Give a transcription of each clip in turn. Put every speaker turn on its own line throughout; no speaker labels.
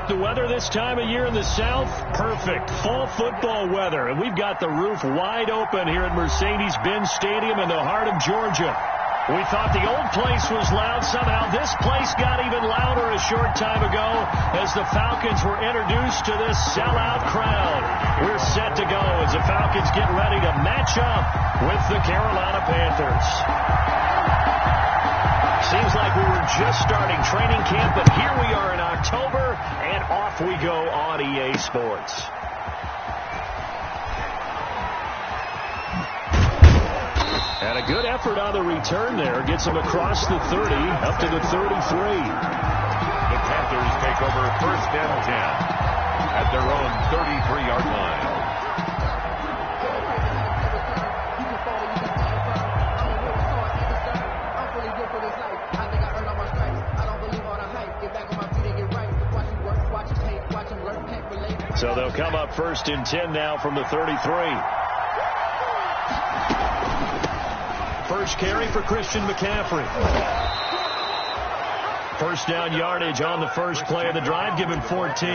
the weather this time of year in the South? Perfect. Fall football weather. And we've got the roof wide open here at Mercedes-Benz Stadium in the heart of Georgia. We thought the old place was loud. Somehow this place got even louder a short time ago as the Falcons were introduced to this sellout crowd. We're set to go as the Falcons get ready to match up with the Carolina Panthers. Seems like we were just starting training camp, but here we are in October, and off we go on EA Sports. And a good effort on the return there. Gets him across the 30, up to the 33.
The Panthers take over 1st and 10 at their own 33-yard line.
So they'll come up 1st and 10 now from the 33. First carry for Christian McCaffrey. First down yardage on the first play of the drive, given 14.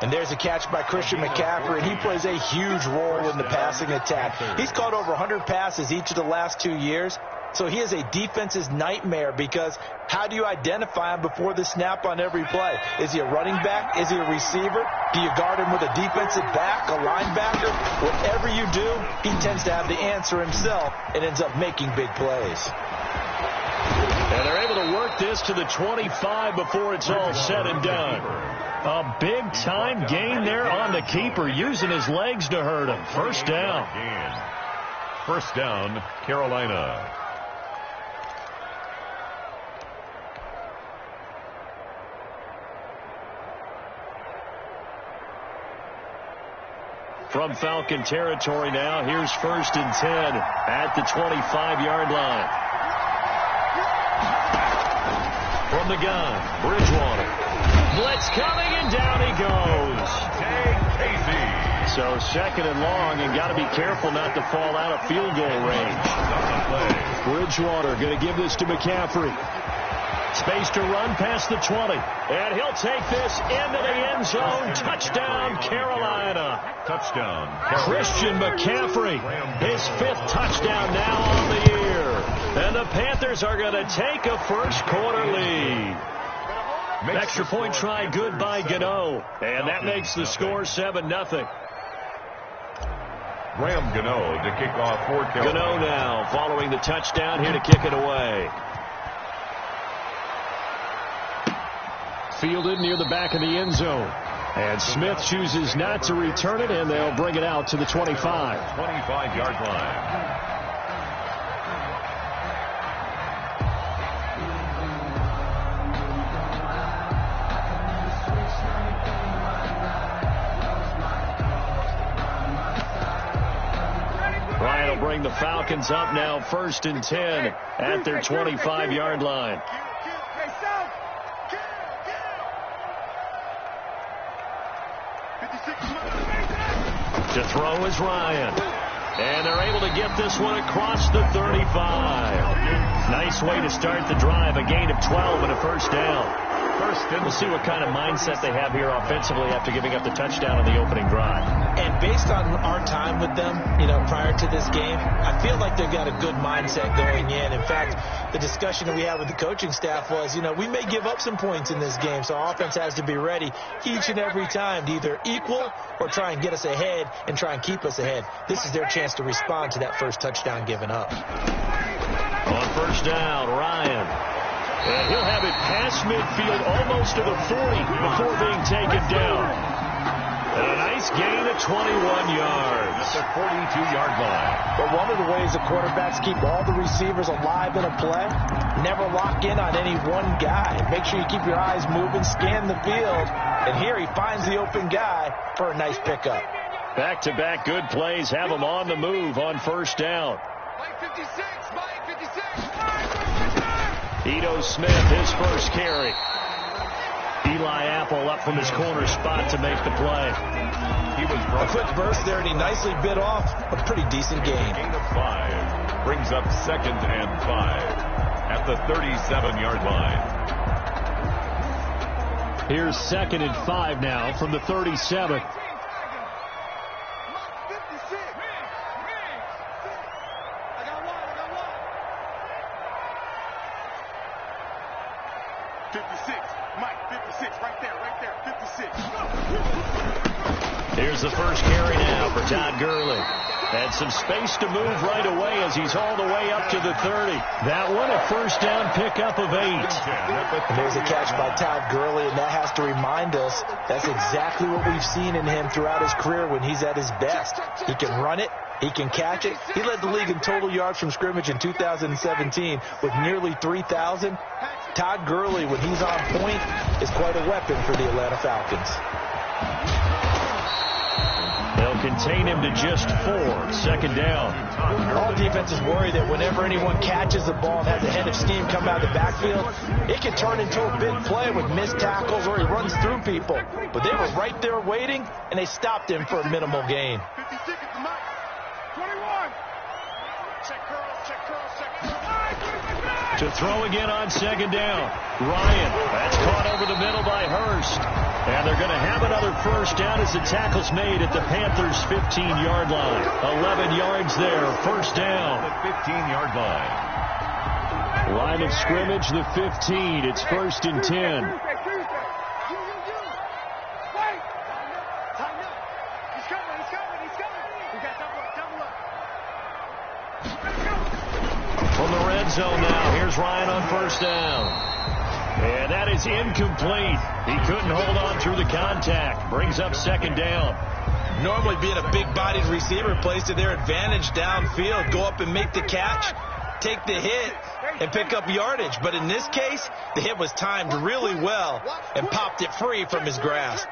And there's a catch by Christian McCaffrey, and he plays a huge role in the passing attack. He's caught over 100 passes each of the last 2 years. So he is a defense's nightmare because how do you identify him before the snap on every play? Is he a running back? Is he a receiver? Do you guard him with a defensive back, a linebacker? Whatever you do, he tends to have the answer himself and ends up making big plays.
And they're able to work this to the 25 before it's all said and done. A big-time gain there on the keeper, using his legs to hurt him. First down.
First down, Carolina.
From Falcon territory now, here's 1st and 10 at the 25-yard line. From the gun, Bridgewater. Blitz coming, and down he goes. So 2nd and long, and got to be careful not to fall out of field goal range. Bridgewater going to give this to McCaffrey. Space to run past the 20. And he'll take this into the end zone. Touchdown, Carolina.
Touchdown.
Christian McCaffrey, his 5th touchdown now on the year. And the Panthers are going to take a first-quarter lead. Extra point try good by Gano. And that makes the score 7-0.
Graham Gano to kick off for Carolina.
Gano now following the touchdown, here to kick it away. Fielded near the back of the end zone. And Smith chooses not to return it, and they'll bring it out to the 25.
25-yard line.
Ryan will bring the Falcons up now 1st and 10 at their 25-yard line. To throw is Ryan. And they're able to get this one across the 35. Nice way to start the drive. A gain of 12 and a first down. We'll see what kind of mindset they have here offensively after giving up the touchdown on the opening drive.
And based on our time with them, prior to this game, I feel like they've got a good mindset going in. In fact, the discussion that we had with the coaching staff was, we may give up some points in this game, so our offense has to be ready each and every time to either equal or try and get us ahead and try and keep us ahead. This is their chance to respond to that first touchdown given up.
On first down, Ryan. And he'll have it past midfield almost to the 40 before being taken down. And a nice gain of 21 yards.
At the 42-yard line.
But one of the ways the quarterbacks keep all the receivers alive in a play, never lock in on any one guy. Make sure you keep your eyes moving, scan the field. And here he finds the open guy for a nice pickup.
Back-to-back good plays have him on the move on first down.
Mike 56, Mike 56.
Ito Smith, his first carry. Eli Apple up from his corner spot to make the play.
He was
a quick burst there, and he nicely bit off a pretty decent gain.
Gain of 5 brings up 2nd and 5 at the 37-yard line.
Here's 2nd and 5 now from the 37. Here's the first carry now for Todd Gurley. And some space to move right away as he's all the way up to the 30. That one, a first down pickup of 8.
And there's a catch by Todd Gurley, and that has to remind us that's exactly what we've seen in him throughout his career when he's at his best. He can run it. He can catch it. He led the league in total yards from scrimmage in 2017 with nearly 3,000. Todd Gurley, when he's on point, is quite a weapon for the Atlanta Falcons.
They'll contain him to just 4. 2nd down.
All defenses worry that whenever anyone catches the ball and has a head of steam come out of the backfield, it can turn into a big play with missed tackles or he runs through people. But they were right there waiting, and they stopped him for a minimal gain.
56 at the mark. 21. Check curls, check curls, check curls.
To throw again on 2nd down. Ryan, that's caught over the middle by Hurst. And they're going to have another first down as the tackle's made at the Panthers' 15-yard line. 11 yards there, first down.
The 15-yard line.
Line of scrimmage, the 15. It's 1st and 10. From the red zone now, here's Ryan on first down. And that is incomplete. He couldn't hold on through the contact. Brings up 2nd down.
Normally being a big-bodied receiver plays to their advantage downfield. Go up and make the catch, take the hit, and pick up yardage. But in this case, the hit was timed really well and popped it free from his grasp.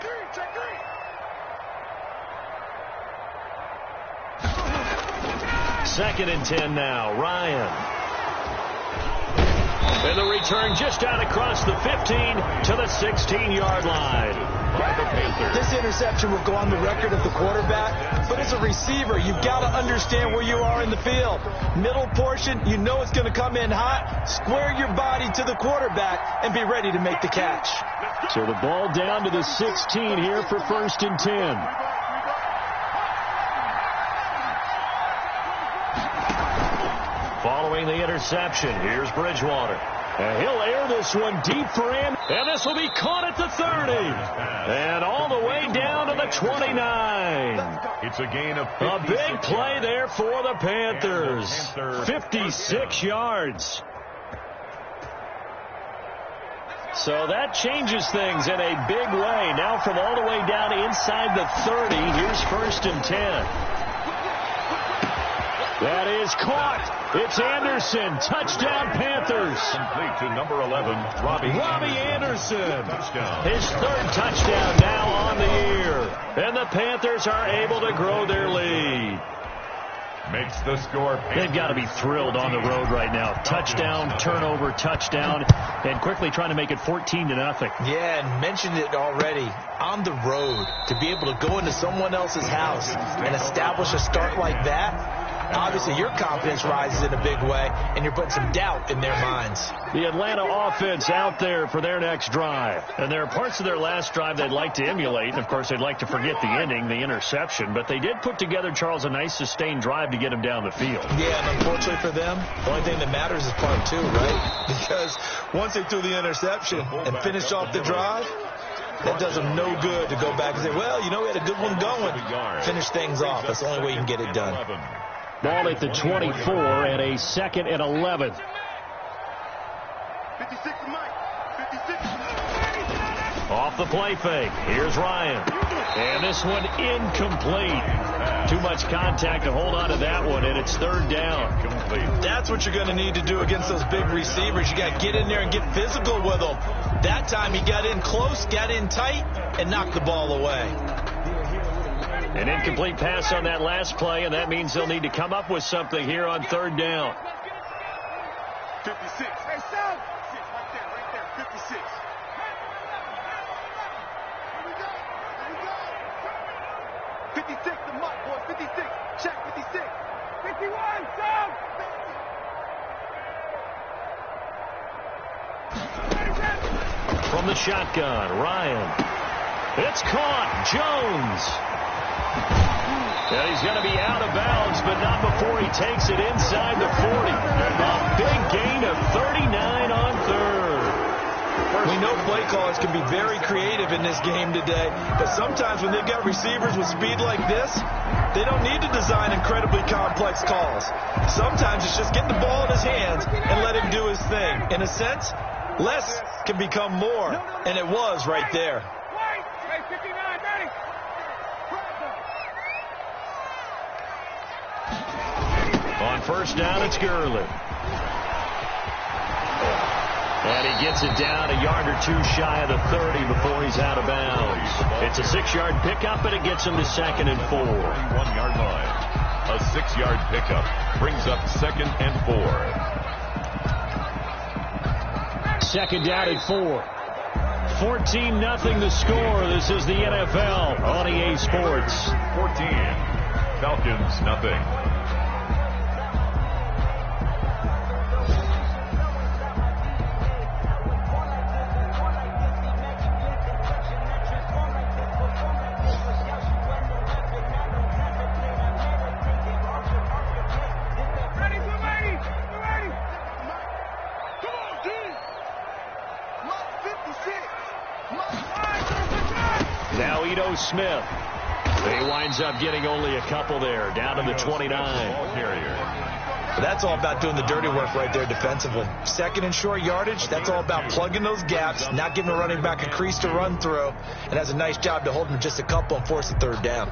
Second and 10 now. Ryan. And the return just out across the 15 to the 16-yard line.
By the Panthers.
This interception will go on the record of the quarterback, but as a receiver, you've got to understand where you are in the field. Middle portion, you know it's going to come in hot. Square your body to the quarterback and be ready to make the catch.
So the ball down to the 16 here for 1st and 10. Following the interception, here's Bridgewater. And he'll air this one deep for him. And this will be caught at the 30. And all the way down to the 29.
It's a gain of 56.
A big play there for the Panthers. 56 yards. So that changes things in a big way. Now from all the way down inside the 30, here's 1st and 10. That is caught. It's Anderson. Touchdown, Panthers.
Complete to number 11, Robbie
Anderson.
Touchdown.
His 3rd touchdown now on the year. And the Panthers are able to grow their lead.
Makes the score.
They've got to be thrilled on the road right now. Touchdown, turnover, touchdown, and quickly trying to make it 14-0.
Yeah, and mentioned it already. On the road, to be able to go into someone else's house and establish a start like that, obviously your confidence rises in a big way, and you're putting some doubt in their minds.
The Atlanta offense out there for their next drive. And there are parts of their last drive they'd like to emulate. And, of course, they'd like to forget the ending, the interception. But they did put together, Charles, a nice sustained drive to get him down the field.
Yeah, and unfortunately for them, the only thing that matters is part 2, right? Because once they threw the interception and finished off the drive, that does them no good to go back and say, well, you know, we had a good one going. Finish things off. That's the only way you can get it done.
Ball at the 24 and a 2nd and 11.
56 Mike. 56.
Off the play fake. Here's Ryan. And this one incomplete. Too much contact to hold on to that one, and it's 3rd down.
That's what you're going to need to do against those big receivers. You got to get in there and get physical with them. That time he got in close, got in tight, and knocked the ball away.
An incomplete pass on that last play, and that means they'll need to come up with something here on 3rd down.
56. Hey, Sam. Right there. 56. Here we go. 56, the muck, boy. 56. Check 56. 51, Sam.
From From the shotgun, Ryan. It's caught. Jones. And he's going to be out of bounds, but not before he takes it inside the 40. A big gain of 39 on third.
We know play callers can be very creative in this game today, but sometimes when they've got receivers with speed like this, they don't need to design incredibly complex calls. Sometimes it's just get the ball in his hands and let him do his thing. In a sense, less can become more, and it was right there.
On first down, it's Gurley. And he gets it down a yard or two shy of the 30 before he's out of bounds. It's a 6-yard pickup, and it gets him to 2nd and 4.
1-yard line. A 6-yard pickup brings up 2nd and 4.
Second down at 4. 14-0 the score. This is the NFL on EA Sports.
14. Falcons, nothing.
Smith. He winds up getting only a couple there, down to the 29.
That's all about doing the dirty work right there defensively. 2nd and short yardage, that's all about plugging those gaps, not giving a running back a crease to run through, and has a nice job to hold him just a couple and force a 3rd down.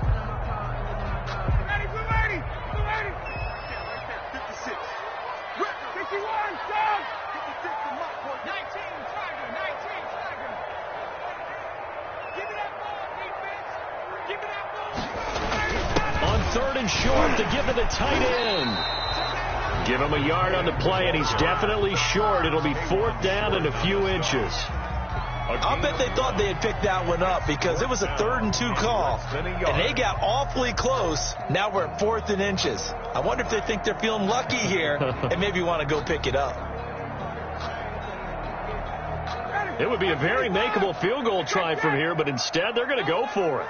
Short to give to the tight end. Give him a yard on the play, and he's definitely short. It'll be 4th down and a few inches.
I'll bet they thought they had picked that one up because it was a 3rd and 2 call, and they got awfully close. Now we're at 4th and inches. I wonder if they think they're feeling lucky here and maybe want to go pick it up.
It would be a very makeable field goal try from here, but instead they're going to go for it.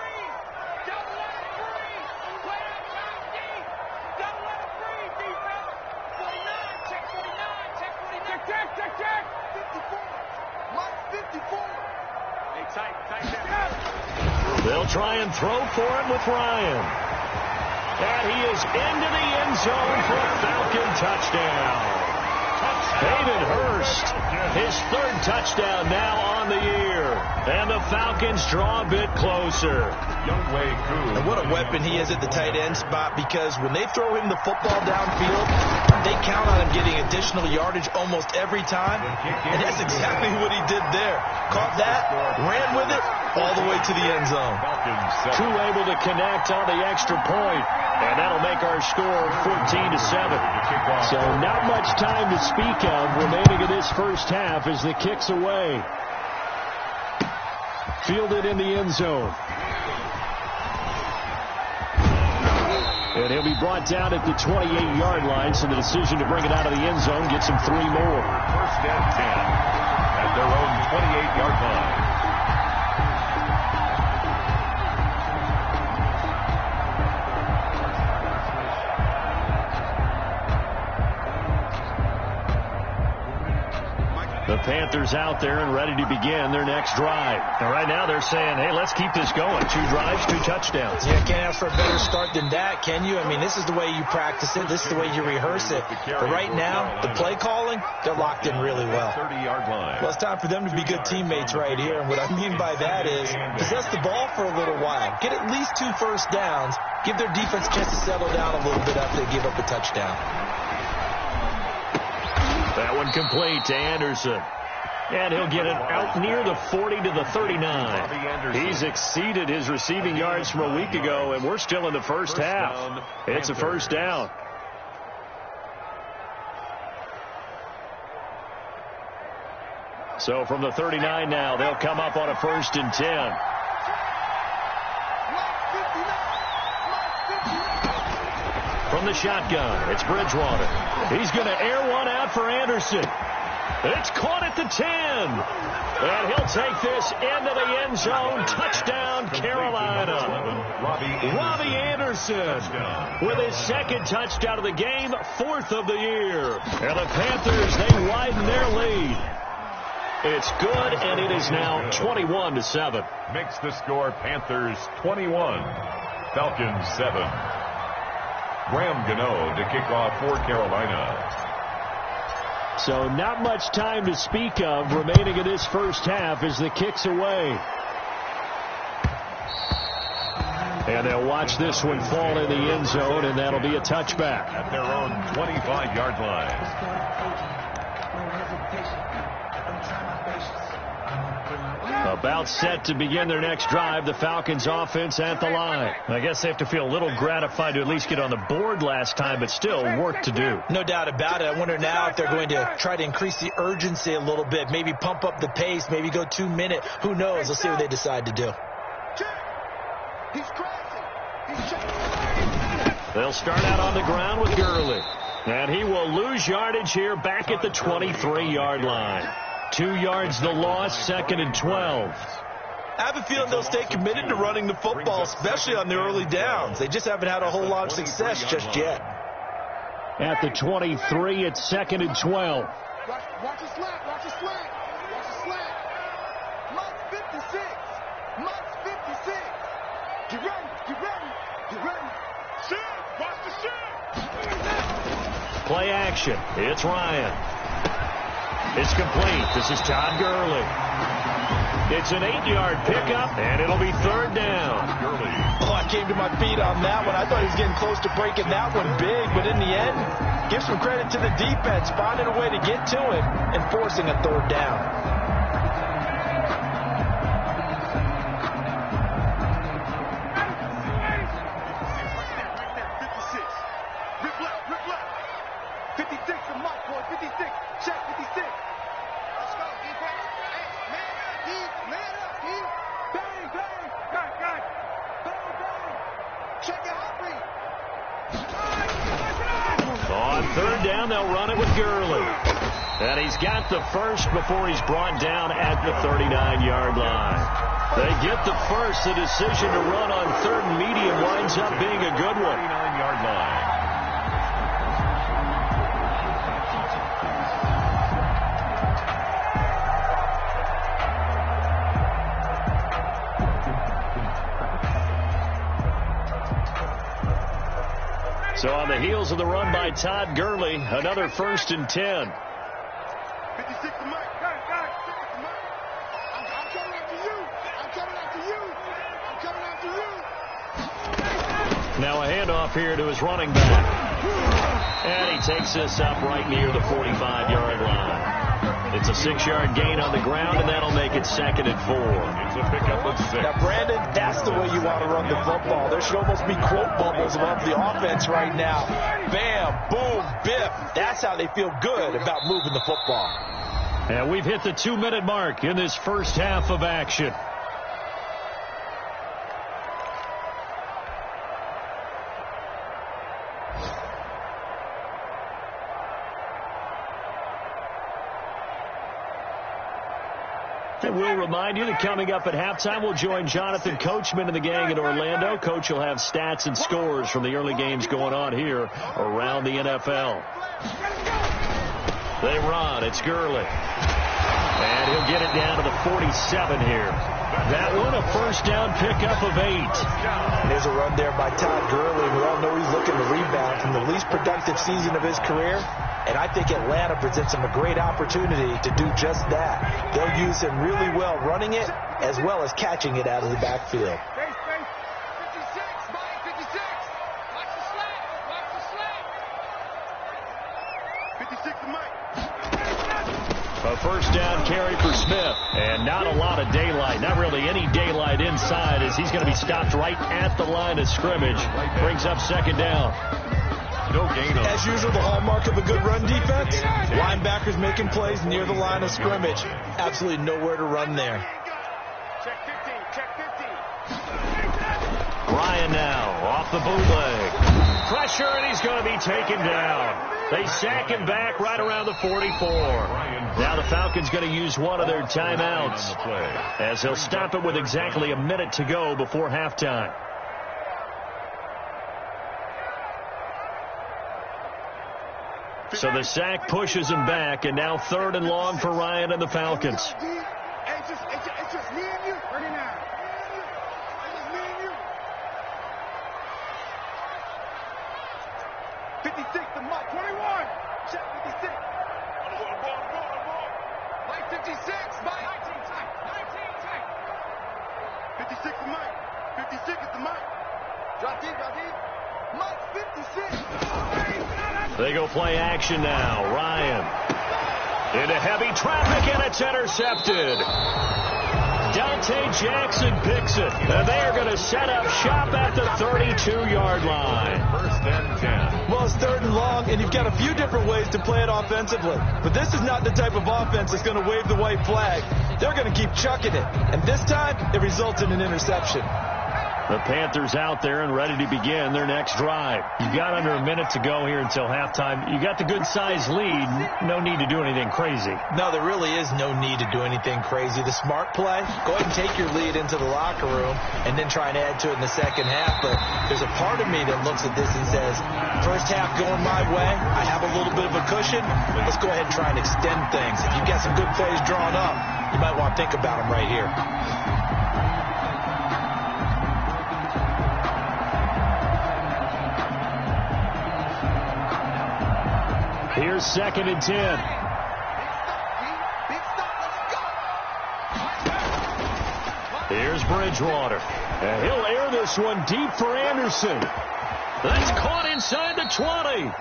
They'll try and throw for him with Ryan. And he is into the end zone for a Falcon touchdown. David Hurst, his 3rd touchdown now on the year. And the Falcons draw a bit closer.
And what a weapon he is at the tight end spot, because when they throw him the football downfield, they count on him getting additional yardage almost every time. And that's exactly what he did there. Caught that, ran with it, all the way to the end zone.
Two able to connect on the extra point, and that'll make our score 14-7. So not much time to speak of remaining in this first half as the kick's away. Fielded in the end zone. And he'll be brought down at the 28-yard line, so the decision to bring it out of the end zone gets him 3 more.
1st and 10 at their own 28-yard line.
The Panthers out there and ready to begin their next drive. And right now they're saying, hey, let's keep this going. 2 drives, 2 touchdowns.
Yeah, can't ask for a better start than that, can you? I mean, this is the way you practice it. This is the way you rehearse it. But right now, the play calling, they're locked in really well.
30-yard line.
Well, it's time for them to be good teammates right here. And what I mean by that is possess the ball for a little while. Get at least 2 first downs. Give their defense a chance to settle down a little bit after they give up a touchdown.
That one complete to Anderson. And he'll get it out near the 40 to the 39. He's exceeded his receiving yards from a week ago, and we're still in the first half. It's a first down. So from the 39 now, they'll come up on a 1st and 10. From the shotgun, it's Bridgewater. He's going to air one out for Anderson. It's caught at the 10. And he'll take this into the end zone. Touchdown, Carolina. Robbie Anderson with his second touchdown of the game, 4th of the year. And the Panthers, they widen their lead. It's good, and it is now 21-7.
Makes the score Panthers 21, Falcons 7. Graham Gano to kick off for Carolina.
So not much time to speak of remaining in this first half as the kick's away. And they'll watch this one fall in the end zone, and that'll be a touchback.
At their own 25-yard line.
About set to begin their next drive, the Falcons offense at the line. I guess they have to feel a little gratified to at least get on the board last time, but still work to do.
No doubt about it. I wonder now if they're going to try to increase the urgency a little bit, maybe pump up the pace, maybe go 2 minute. Who knows? Let's see what they decide to do.
They'll start out on the ground with Gurley. And he will lose yardage here back at the 23-yard line. 2 yards the loss, 2nd and 12.
I have a feeling they'll stay committed to running the football, especially on the early downs. They just haven't had a whole lot of success just yet.
At the 23, it's 2nd and 12.
Watch the slant, watch the slant, watch the slant. Mike 56, Mike 56. Get ready, get ready, get ready. Shoot, watch the shoot.
Play action. It's Ryan. It's complete. This is Todd Gurley. It's an 8-yard pickup, and it'll be 3rd down.
Oh, I came to my feet on that one. I thought he was getting close to breaking that one big, but in the end, give some credit to the defense, finding a way to get to him and forcing a 3rd down.
They'll run it with Gurley. And he's got the first before he's brought down at the 39-yard line. They get the first. The decision to run on 3rd and medium winds up being a good one.
39-yard line.
So on the heels of the run by Todd Gurley, another 1st and 10.
56 to Mike. I'm coming after you. I'm coming after you. I'm coming after you.
Now a handoff here to his running back. And he takes this up right near the 45-yard line. It's a 6-yard gain on the ground, and that'll make it 2nd and 4.
It's a pickup of 6.
Now, Brandon, that's the way you want to run the football. There should almost be quote bubbles above the offense right now. Bam, boom, biff. That's how they feel good about moving the football.
And we've hit the 2-minute mark in this first half of action. And we'll remind you that coming up at halftime, we'll join Jonathan Coachman and the gang in Orlando. Coach will have stats and scores from the early games going on here around the NFL. They run. It's Gurley. And he'll get it down to the 47 here. That one, a first down pickup of 8.
There's a run there by Todd Gurley. We all know he's looking to rebound from the least productive season of his career. And I think Atlanta presents him a great opportunity to do just that. They'll use him really well running it as well as catching it out of the backfield.
56, Mike 56. Watch the slant. Watch the slant. 56 to Mike.
A first down carry for Smith. And not a lot of daylight. Not really any daylight inside as he's going to be stopped right at the line of scrimmage. Brings up 2nd down.
No gain on.
As usual, the hallmark of a good run defense, linebackers making plays near the line of scrimmage. Absolutely nowhere to run there.
Check 15, check 15.
Ryan now off the the bootleg. Pressure, and he's going to be taken down. They sack him back right around the 44. Now the Falcons going to use one of their timeouts, as they'll stop it with exactly a minute to go before halftime. So the sack pushes him back, and now 3rd and long for Ryan and the Falcons.
It's just me and you. 39. It's just me and you. 56 to Mike. 21. Check 56. Mike 56. Mike. 19 tight. 56 to Mike. 56 is to Mike. Drop deep, drop deep. Mike 56.
They go play action now. Ryan into heavy traffic, and it's intercepted. Dante Jackson picks it, and they are going to set up shop at the 32-yard line.
1st and 10.
Well, it's 3rd and long, and you've got a few different ways to play it offensively. But this is not the type of offense that's going to wave the white flag. They're going to keep chucking it. And this time, it results in an interception.
The Panthers out there and ready to begin their next drive. You've got under a minute to go here until halftime. You got the good-sized lead. No need to do anything crazy.
No, there really is no need to do anything crazy. The smart play, go ahead and take your lead into the locker room and then try and add to it in the second half. But there's a part of me that looks at this and says, first half going my way, I have a little bit of a cushion. Let's go ahead and try and extend things. If you've got some good plays drawn up, you might want to think about them right here.
Here's 2nd and 10.
Big stop. Let's go.
Here's Bridgewater. And he'll air this one deep for Anderson. That's caught inside the 20.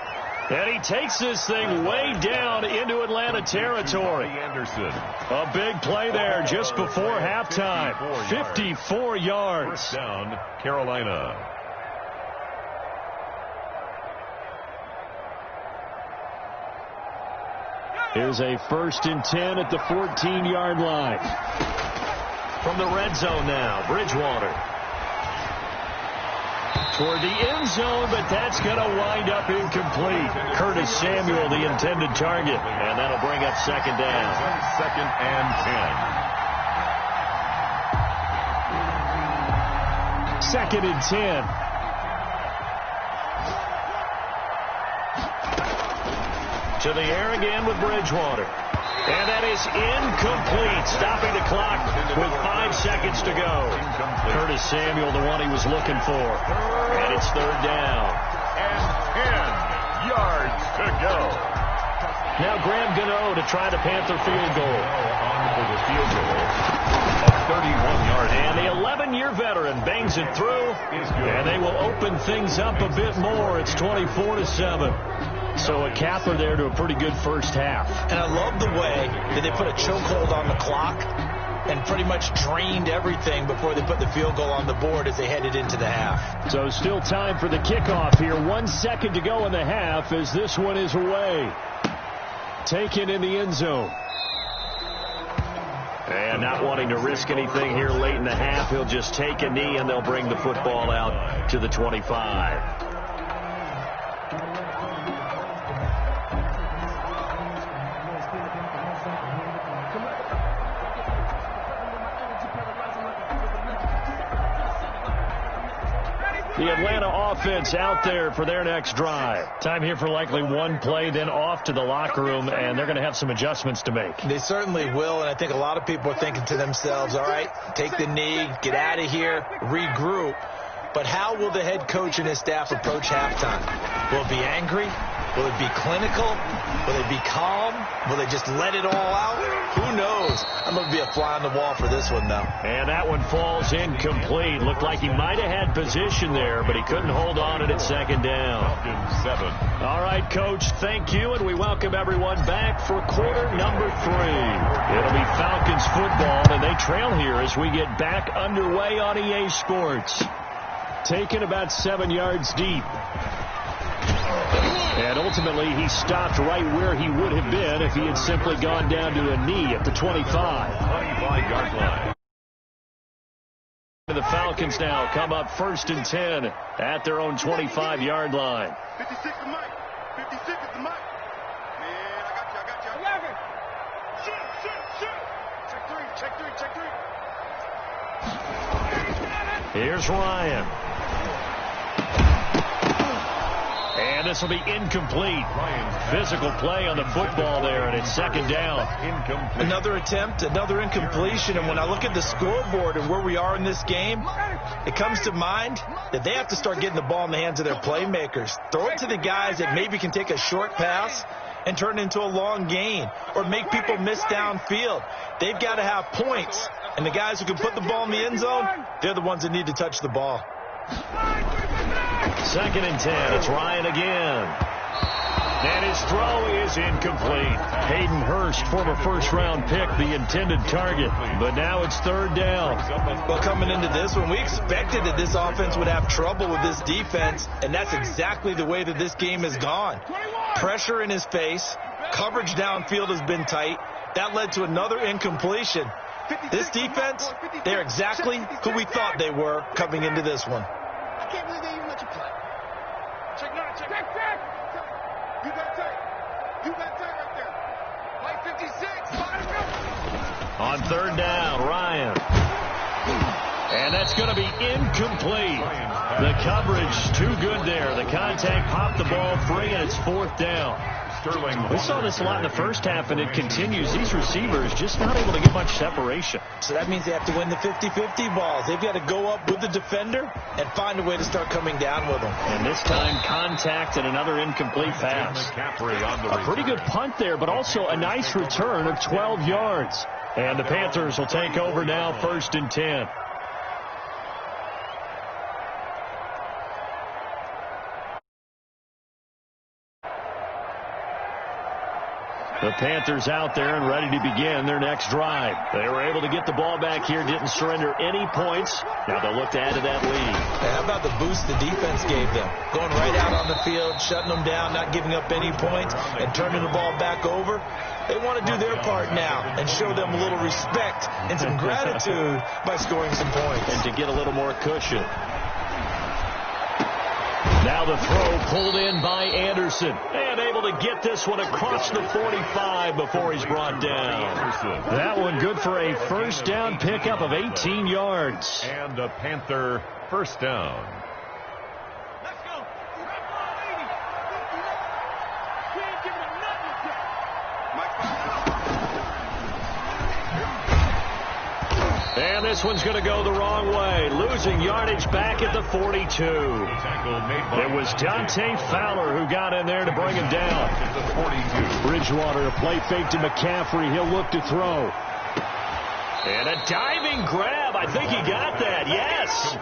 And he takes this thing way down into Atlanta territory.
Anderson.
A big play there just before halftime. 54 yards.
1st down, Carolina.
Here's a 1st and 10 at the 14-yard line. From the red zone now, Bridgewater. Toward the end zone, but that's going to wind up incomplete. Curtis Samuel, the intended target, and that'll bring up 2nd down.
2nd and 10.
2nd and 10. To the air again with Bridgewater. And that is incomplete, stopping the clock with 5 seconds to go. Curtis Samuel, the one he was looking for. And it's 3rd down.
And 10 yards to go.
Now Graham Gano to try the Panther field goal.
On for the field goal. A 31-yard.
And the 11-year veteran bangs it through. And they will open things up a bit more. It's 24-7. So a capper there to a pretty good first half.
And I love the way that they put a chokehold on the clock and pretty much drained everything before they put the field goal on the board as they headed into the half.
So still time for the kickoff here. 1 second to go in the half as this one is away. Taken in the end zone. And not wanting to risk anything here late in the half, he'll just take a knee and they'll bring the football out to the 25. The Atlanta offense out there for their next drive. Time here for likely one play, then off to the locker room, and they're going to have some adjustments to make.
They certainly will, and I think a lot of people are thinking to themselves, all right, take the knee, get out of here, regroup. But how will the head coach and his staff approach halftime? Will it be angry? Will it be clinical? Will it be calm? Will they just let it all out? Who knows? I'm going to be a fly on the wall for this one, though.
And that one falls incomplete. Looked like he might have had position there, but he couldn't hold on it at 2nd down.
7.
All right, Coach, thank you, and we welcome everyone back for quarter number 3. It'll be Falcons football, and they trail here as we get back underway on EA Sports. Taken about 7 yards deep. And ultimately, he stopped right where he would have been if he had simply gone down to a knee at the 25.
25-yard line.
The Falcons now come up 1st and 10 at their own 25-yard line.
56 is Mike. 56 is the Mike. Man, I got you. Shoot. Check three.
Here's Ryan. And this will be incomplete. Physical play on the football there, and it's 2nd down.
Another attempt, another incompletion, and when I look at the scoreboard and where we are in this game, it comes to mind that they have to start getting the ball in the hands of their playmakers. Throw it to the guys that maybe can take a short pass and turn it into a long gain or make people miss downfield. They've got to have points, and the guys who can put the ball in the end zone, they're the ones that need to touch the ball.
2nd and 10. It's Ryan again. And his throw is incomplete. Hayden Hurst, former first-round pick, the intended target. But now it's 3rd down.
Well, coming into this one, we expected that this offense would have trouble with this defense, and that's exactly the way that this game has gone. Pressure in his face. Coverage downfield has been tight. That led to another incompletion. This defense, they're exactly who we thought they were coming into this one.
I can't believe they even let you play. Check. You got tight right there. White 56.
On 3rd down, Ryan. And that's going to be incomplete. The coverage too good there. The contact popped the ball free, and it's 4th down. We saw this a lot in the first half, and it continues. These receivers just not able to get much separation.
So that means they have to win the 50-50 balls. They've got to go up with the defender and find a way to start coming down with them.
And this time, contact and another incomplete pass. A pretty good punt there, but also a nice return of 12 yards. And the Panthers will take over now, 1st and 10. The Panthers out there and ready to begin their next drive. They were able to get the ball back here, didn't surrender any points. Now they'll look to add to that lead.
How about the boost the defense gave them? Going right out on the field, shutting them down, not giving up any points, and turning the ball back over. They want to do their part now and show them a little respect and some gratitude by scoring some points.
And to get a little more cushion. Now the throw pulled in by Anderson. And able to get this one across the 45 before he's brought down. That one good for a 1st down pickup of 18 yards.
And a Panther 1st down.
Let's go. Rep ball 80. We ain't giving him nothing yet.
And this one's going to go the wrong way. Losing yardage back at the 42. It was Dante Fowler who got in there to bring him down. Bridgewater, a play fake to McCaffrey. He'll look to throw. And a diving grab. I think he got that. Yes.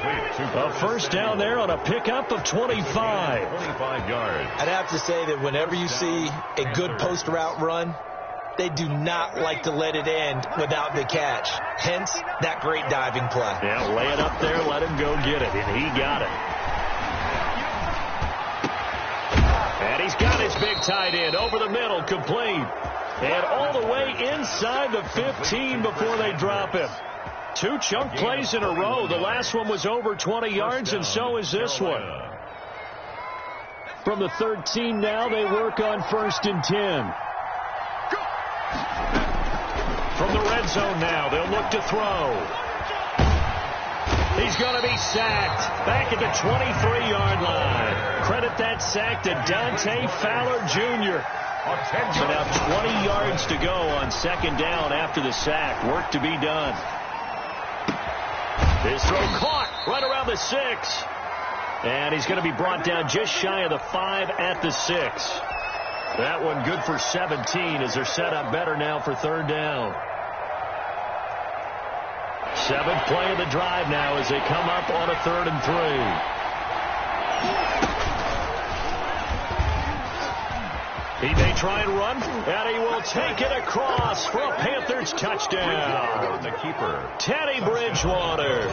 A 1st down there on a pickup of 25.
25 yards.
I'd have to say that whenever you see a good post route run, they do not like to let it end without the catch. Hence, that great diving play.
Yeah, lay it up there, let him go get it, and he got it. And he's got his big tight end over the middle, complete. And all the way inside the 15 before they drop him. 2 chunk plays in a row. The last one was over 20 yards, and so is this one. From the 13 now, they work on 1st and 10. From the red zone now, they'll look to throw. He's going to be sacked back at the 23-yard line. Credit that sack to Dante Fowler Jr. So now 20 yards to go on 2nd down after the sack. Work to be done. This throw caught right around the 6. And he's going to be brought down just shy of the 5 at the 6. That one good for 17 as they're set up better now for 3rd down. 7th play of the drive now as they come up on a 3rd and 3. He may try and run, and he will take it across for a Panthers touchdown.
The keeper,
Teddy Bridgewater,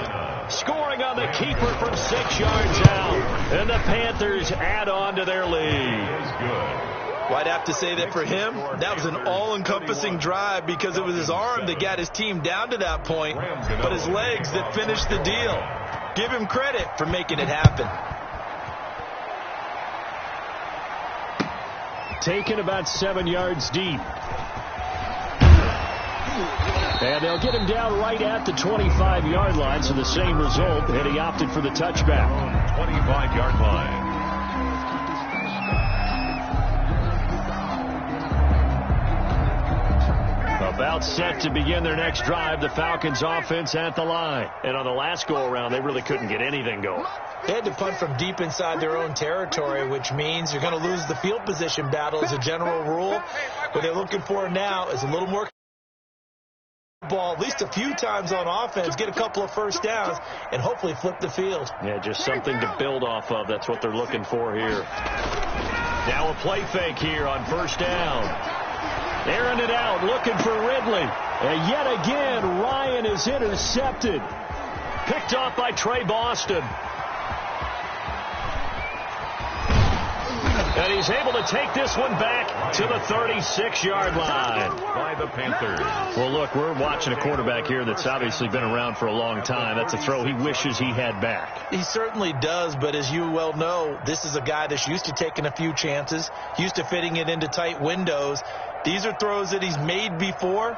scoring on the keeper from 6 yards out. And the Panthers add on to their lead.
is good.
Well, I'd have to say that for him, that was an all-encompassing drive because it was his arm that got his team down to that point, but his legs that finished the deal. Give him credit for making it happen.
Taken about 7 yards deep. And they'll get him down right at the 25-yard line, so the same result, and he opted for the touchback.
25-yard line.
About set to begin their next drive, the Falcons offense at the line. And on the last go-around, they really couldn't get anything going.
They had to punt from deep inside their own territory, which means you're going to lose the field position battle as a general rule. What they're looking for now is a little more ball, at least a few times on offense, get a couple of first downs, and hopefully flip the field.
Yeah, just something to build off of. That's what they're looking for here. Now a play fake here on first down. Airing it out, looking for Ridley. And yet again, Ryan is intercepted. Picked off by Trey Boston. And he's able to take this one back to the 36-yard line.
By the Panthers.
Well, look, we're watching a quarterback here that's obviously been around for a long time. That's a throw he wishes he had back.
He certainly does, but as you well know, this is a guy that's used to taking a few chances, used to fitting it into tight windows. These are throws that he's made before.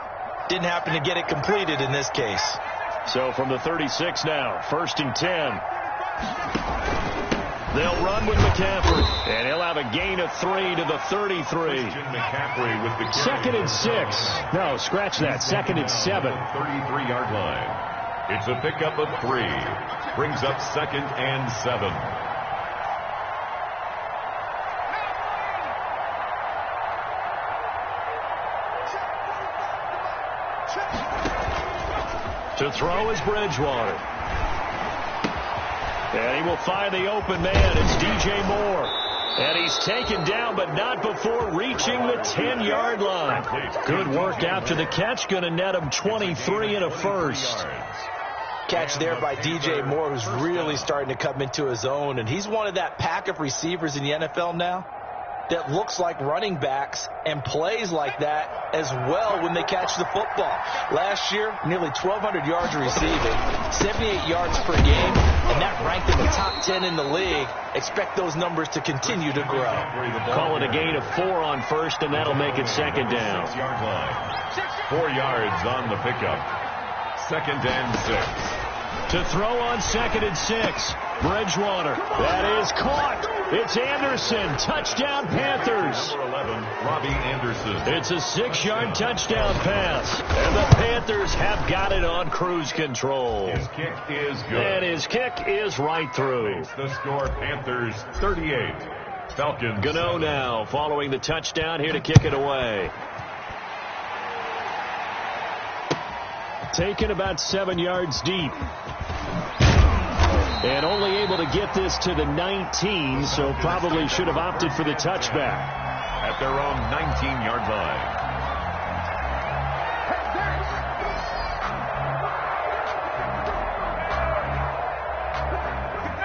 Didn't happen to get it completed in this case.
So from the 36 now, 1st and 10. They'll run with McCaffrey, and he'll have a gain of 3 to the 33.
McCaffrey with the
2nd and 6. No, scratch that. 2nd and 7.
33-yard line. It's a pickup of 3. Brings up 2nd and 7.
To throw is Bridgewater. And he will find the open man. It's DJ Moore. And he's taken down, but not before reaching the 10-yard line. Good work after the catch. Going to net him 23 and a first.
Catch there by DJ Moore, who's really starting to come into his own. And he's one of that pack of receivers in the NFL now that looks like running backs and plays like that as well when they catch the football. Last year, nearly 1,200 yards receiving, 78 yards per game, and that ranked in the top 10 in the league. Expect those numbers to continue to grow.
Call it a gain of 4 on first, and that'll make it 2nd down.
6-yard line. 4 yards on the pickup. 2nd and 6.
To throw on 2nd and 6. Bridgewater. That is caught. It's Anderson. Touchdown, Panthers.
Number 11, Robbie Anderson.
It's a 6-yard touchdown pass. And the Panthers have got it on cruise control.
His kick is good.
And his kick is right through.
Makes the score Panthers 38. Falcons.
Gano now following the touchdown here to kick it away. Taken about 7 yards deep. And only able to get this to the 19, so probably should have opted for the touchback.
At their own 19-yard line.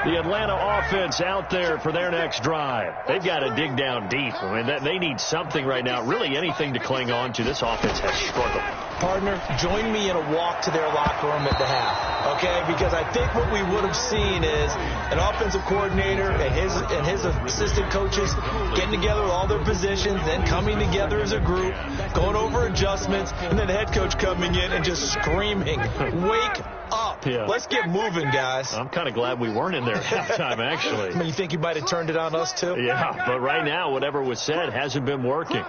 The Atlanta offense out there for their next drive. They've got to dig down deep. I mean, they need something right now, really anything to cling on to. This offense has struggled.
Partner, join me in a walk to their locker room at the half, okay? Because I think what we would have seen is an offensive coordinator and his assistant coaches getting together with all their positions, then coming together as a group, going over adjustments, and then the head coach coming in and just screaming, "Wake up.
Yeah.
Let's get moving, guys."
I'm kind of glad we weren't in there at halftime, actually.
I mean, you think you might have turned it on us, too?
Yeah, but right now, whatever was said hasn't been working.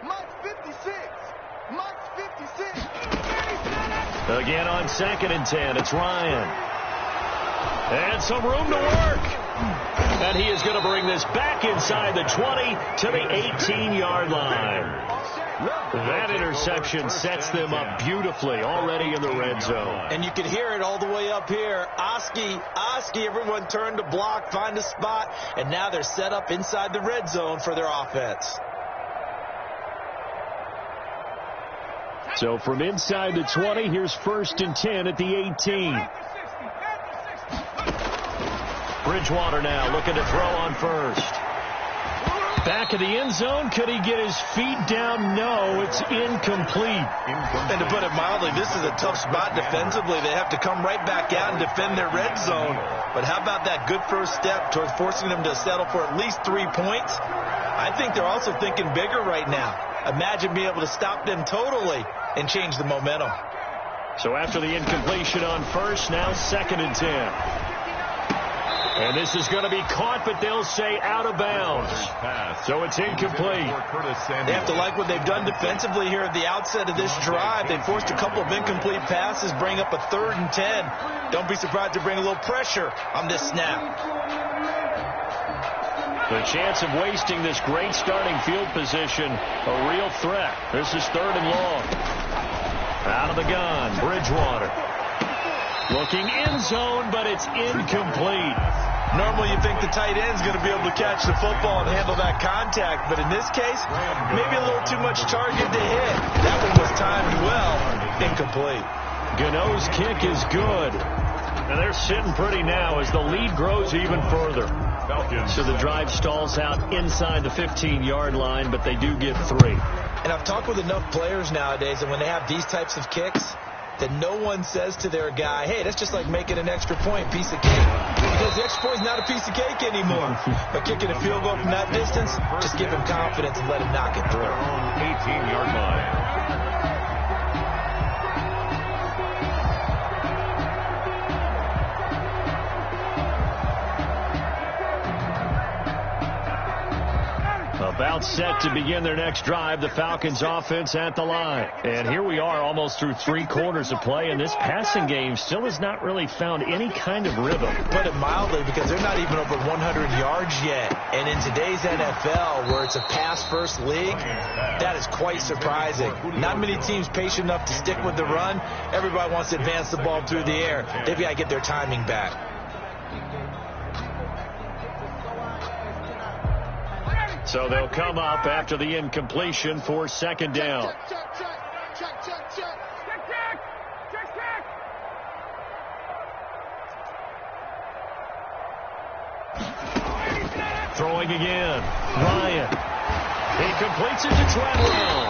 Mike's 56. Mike's 56.
Again on 2nd and 10, it's Ryan. And some room to work. And he is going to bring this back inside the 20 to the 18-yard line. That interception sets them up beautifully already in the red zone.
And you can hear it all the way up here. Oski, everyone turned to block, find a spot, and now they're set up inside the red zone for their offense.
So from inside the 20, here's 1st and 10 at the 18. Bridgewater now looking to throw on first. Back of the end zone. Could he get his feet down? No, it's incomplete.
And to put it mildly, this is a tough spot defensively. They have to come right back out and defend their red zone. But how about that good first step towards forcing them to settle for at least 3 points? I think they're also thinking bigger right now. Imagine being able to stop them totally and change the momentum.
So after the incompletion on first, now 2nd and 10. And this is going to be caught, but they'll say out of bounds. So it's incomplete.
They have to like what they've done defensively here at the outset of this drive. They forced a couple of incomplete passes, bring up a 3rd and 10. Don't be surprised to bring a little pressure on this snap.
The chance of wasting this great starting field position, a real threat. This is 3rd and long. Out of the gun, Bridgewater. Looking end zone, but it's incomplete.
Normally you think the tight end's going to be able to catch the football and handle that contact, but in this case, maybe a little too much target to hit. That one was timed well, incomplete.
Gano's kick is good. And they're sitting pretty now as the lead grows even further. So the drive stalls out inside the 15-yard line, but they do get 3.
And I've talked with enough players nowadays, and when they have these types of kicks, that no one says to their guy, hey, that's just like making an extra point, piece of cake. Because the extra point is not a piece of cake anymore. But kicking a field goal from that distance, just give him confidence and let him knock it through.
18-yard line.
About set to begin their next drive, the Falcons offense at the line. And here we are almost through 3 quarters of play, and this passing game still has not really found any kind of rhythm.
Put it mildly, because they're not even over 100 yards yet. And in today's NFL, where it's a pass-first league, that is quite surprising. Not many teams patient enough to stick with the run. Everybody wants to advance the ball through the air. They've got to get their timing back.
So they'll come up after the incompletion for 2nd down. Throwing again. Ryan. He completes it to Treadwell.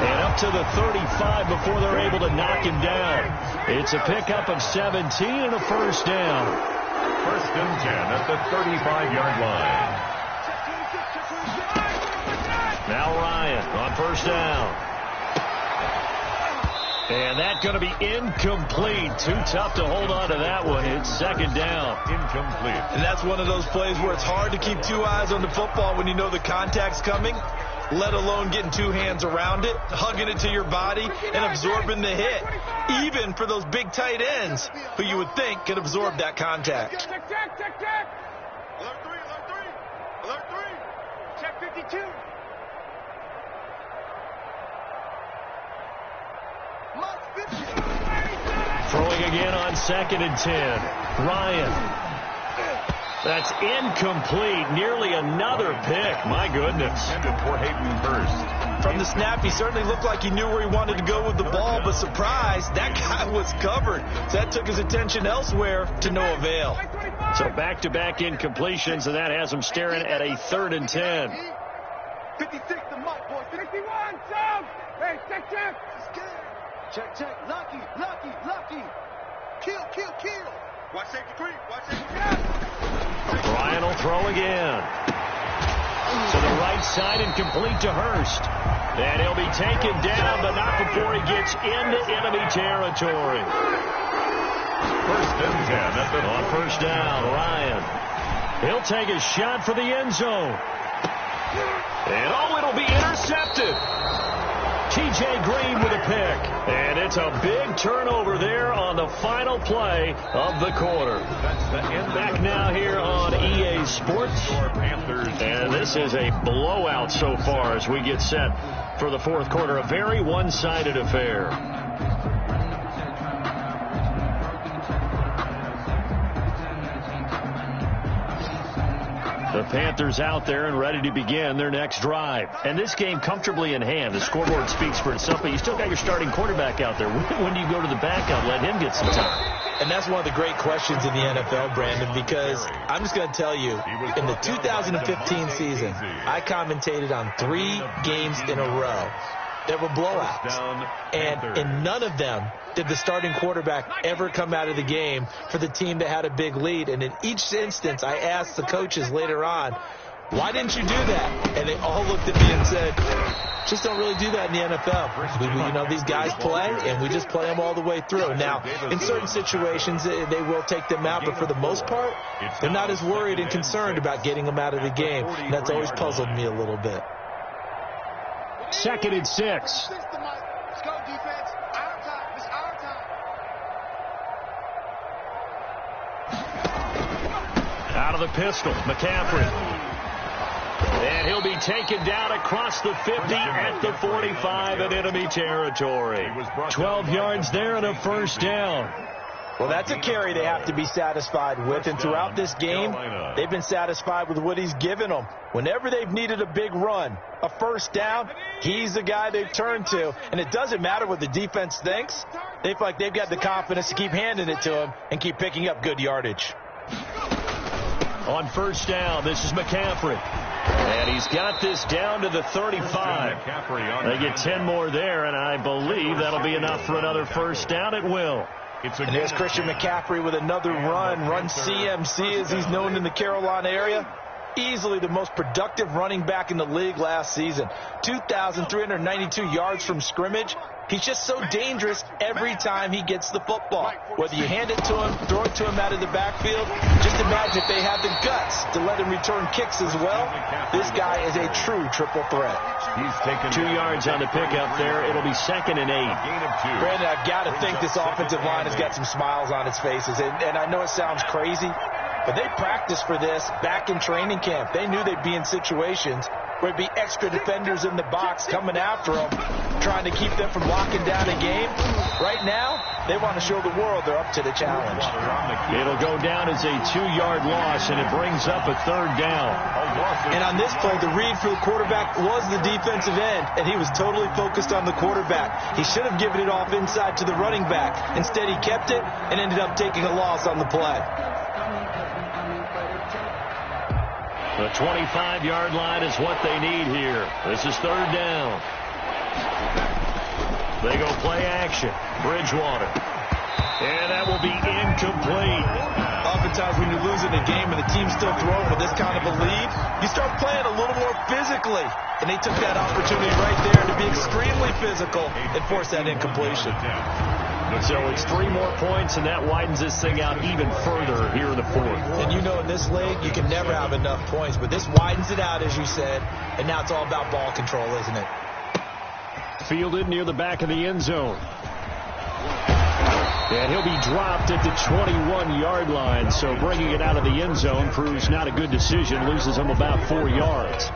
And up to the 35 before they're able to knock him down. It's a pickup of 17 and a 1st down.
1st and 10 at the 35-yard line.
Now Ryan on 1st down. And that's going to be incomplete. Too tough to hold on to that one. It's 2nd down.
Incomplete.
And that's one of those plays where it's hard to keep 2 eyes on the football when you know the contact's coming, let alone getting 2 hands around it, hugging it to your body, and absorbing the hit. Even for those big tight ends who you would think could absorb that contact.
Check. Alert 3. Alert 3. Check 52.
Throwing again on 2nd and 10. Ryan. That's incomplete. Nearly another pick. My goodness.
For Hayden Hurst.
From the snap, he certainly looked like he knew where he wanted to go with the ball, but surprise, that guy was covered. So that took his attention elsewhere to no avail.
So back-to-back incompletions, and that has him staring at a 3rd and 10.
56 the mark, boy. 61, Sam. Hey, check. Check. Lucky. Kill. Watch safety creep.
Ryan will throw again. To the right side and complete to Hurst. And he'll be taken down, but not before he gets into enemy territory.
1st and 10
on 1st down. Ryan. He'll take a shot for the end zone. And it'll be intercepted. T.J. Green with a pick. And it's a big turnover there on the final play of the quarter. Back now here on EA Sports. And this is a blowout so far as we get set for the 4th quarter. A very one-sided affair. The Panthers out there and ready to begin their next drive. And this game comfortably in hand. The scoreboard speaks for itself, but you still got your starting quarterback out there. When do you go to the backup, let him get some time?
And that's one of the great questions in the NFL, Brandon, because I'm just going to tell you, in the 2015 season, I commentated on 3 games in a row. There were blowouts, and in none of them did the starting quarterback ever come out of the game for the team that had a big lead. And in each instance, I asked the coaches later on, why didn't you do that? And they all looked at me and said, just don't really do that in the NFL. These guys play, and we just play them all the way through. Now, in certain situations, they will take them out, but for the most part, they're not as worried and concerned about getting them out of the game. And that's always puzzled me a little bit.
2nd and 6.
Let's go, defense. Our time. It's our time.
Out of the pistol, McCaffrey. And he'll be taken down across the 50 at the 45 in enemy territory. 12 yards there and a first down.
Well, that's a carry they have to be satisfied with, and throughout this game, they've been satisfied with what he's given them. Whenever they've needed a big run, a first down, he's the guy they've turned to, and it doesn't matter what the defense thinks. They feel like they've got the confidence to keep handing it to him and keep picking up good yardage.
On first down, this is McCaffrey. And he's got this down to the 35. They get 10 more there, and I believe that'll be enough for another first down. It will.
And there's Christian McCaffrey with another run CMC, as he's known in the Carolina area. Easily the most productive running back in the league last season. 2,392 yards from scrimmage. He's just so dangerous every time he gets the football. Whether you hand it to him, throw it to him out of the backfield, just imagine if they have the guts to let him return kicks as well. This guy is a true triple threat.
He's taken
2 yards on the pickup there. It'll be 2nd and 8.
Brandon, I've got to think this offensive line has got some smiles on its faces. And I know it sounds crazy, but they practiced for this back in training camp. They knew they'd be in situations where it'd be extra defenders in the box coming after them, trying to keep them from locking down a game. Right now, they want to show the world they're up to the challenge.
It'll go down as a 2-yard loss, and it brings up a 3rd down.
And on this play, the read for the quarterback was the defensive end, and he was totally focused on the quarterback. He should have given it off inside to the running back. Instead, he kept it and ended up taking a loss on the play.
The 25-yard line is what they need here. This is 3rd down. They go play action. Bridgewater. And that will be incomplete.
Oftentimes when you're losing a game and the team's still throwing with this kind of a lead, you start playing a little more physically. And they took that opportunity right there to be extremely physical and force that incompletion.
So it's 3 more points, and that widens this thing out even further here in the 4th.
And you know in this league, you can never have enough points, but this widens it out, as you said, and now it's all about ball control, isn't it?
Fielded near the back of the end zone. And he'll be dropped at the 21-yard line, so bringing it out of the end zone proves not a good decision, loses him about 4 yards.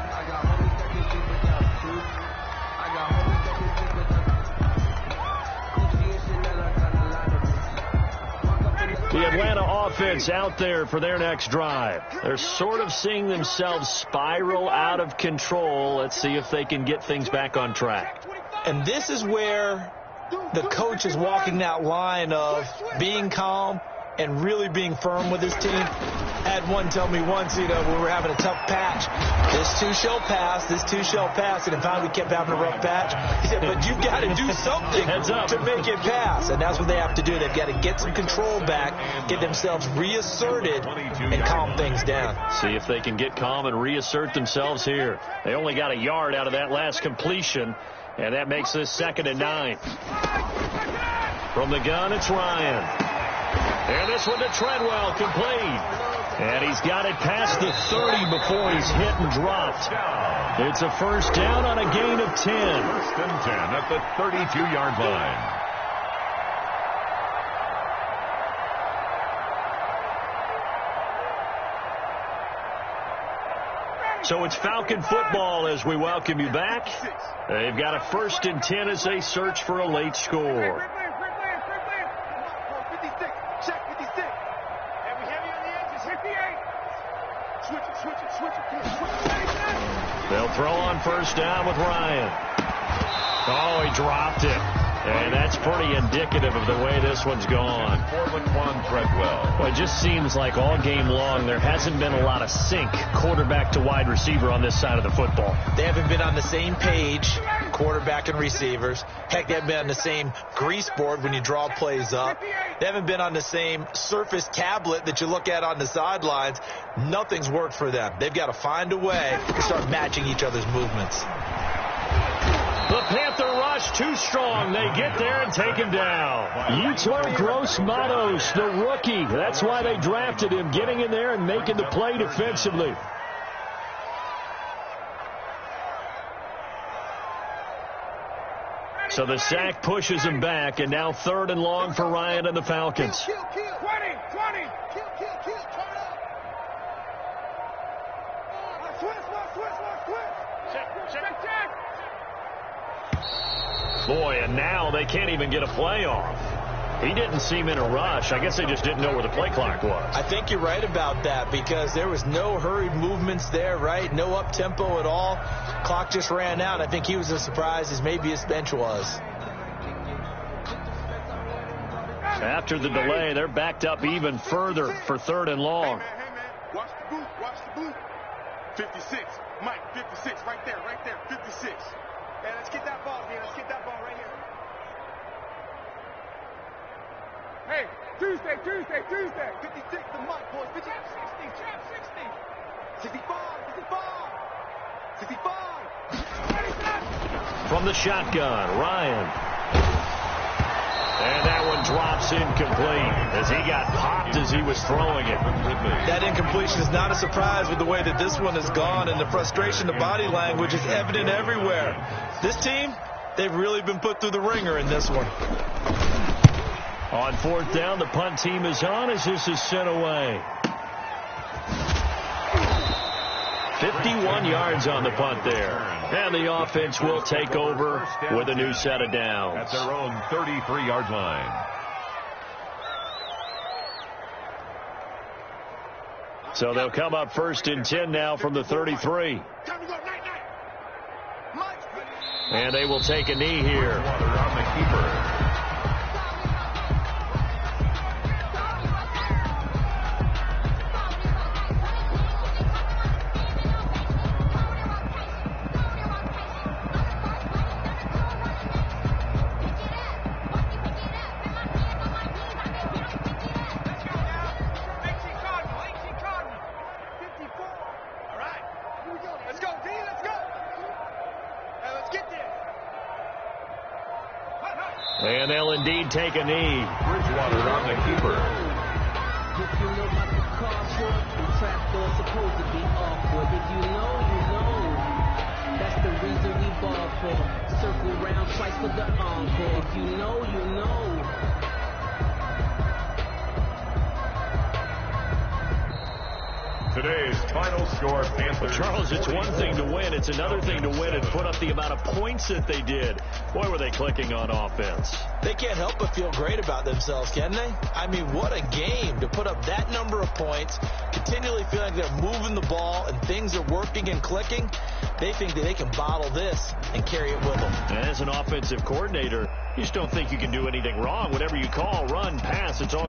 The Atlanta offense out there for their next drive. They're sort of seeing themselves spiral out of control. Let's see if they can get things back on track.
And this is where the coach is walking that line of being calm and really being firm with his team. I had one tell me once, when we were having a tough patch, this too shall pass, this too shall pass, and finally we kept having a rough patch. He said, but you've got to do something to make it pass, and that's what they have to do. They've got to get some control back, get themselves reasserted, and calm things down.
See if they can get calm and reassert themselves here. They only got a yard out of that last completion, and that makes this 2nd and 9. From the gun, it's Ryan. And this one to Treadwell, complete. And he's got it past the 30 before he's hit and dropped. It's a first down on a gain of 10.
1st and 10 at the 32-yard line.
So it's Falcon football as we welcome you back. They've got a 1st and 10 as they search for a late score. They'll throw on first down with Ryan. Oh, he dropped it. And that's pretty indicative of the way this one's gone. Well, it just seems like all game long there hasn't been a lot of sync quarterback to wide receiver on this side of the football.
They haven't been on the same page, quarterback and receivers. Heck, they haven't been on the same grease board when you draw plays up. They haven't been on the same Surface tablet that you look at on the sidelines. Nothing's worked for them. They've got to find a way to start matching each other's movements.
The Panther rush too strong. They get there and take him down. Yetur Gross-Matos, the rookie. That's why they drafted him, getting in there and making the play defensively. So the sack pushes him back, and now 3rd and long for Ryan and the Falcons.
20. Kill. Turn up. Switch. Check.
Boy, and now they can't even get a play off. He didn't seem in a rush. I guess they just didn't know where the play clock was.
I think you're right about that because there was no hurried movements there, right? No up-tempo at all. Clock just ran out. I think he was as surprised as maybe his bench was.
After the delay, they're backed up even further for 3rd and long.
Hey, man. Watch the boot. 56. Mike, 56. Right there. 56. Hey, let's get that ball here. Let's get that ball right here. Hey, Tuesday. 56 to Mike, boys. 60. 65.
From the shotgun, Ryan. And that one drops incomplete as he got popped as he was throwing it.
That incompletion is not a surprise with the way that this one has gone, and the frustration, the body language is evident everywhere. This team, they've really been put through the ringer in this one.
On 4th down, the punt team is on as this is sent away. 51 yards on the punt there. And the offense will take over with a new set of downs.
At their own 33-yard line.
So they'll come up 1st and 10 now from the 33. And they will take a knee here.
On the keeper.
And they'll indeed take a knee.
Bridgewater on the keeper.
If you know about the car short, the trapdoor's supposed to be awkward. If you know, you know. That's the reason we ball for. Circle round twice for the encore. If you know, you know.
Today's final score, Panthers.
Charles, it's one thing to win. It's another thing to win and put up the amount of points that they did. Boy, were they clicking on offense.
They can't help but feel great about themselves, can they? I mean, what a game to put up that number of points, continually feeling they're moving the ball and things are working and clicking. They think that they can bottle this and carry it with them.
As an offensive coordinator, you just don't think you can do anything wrong. Whatever you call, run, pass, it's all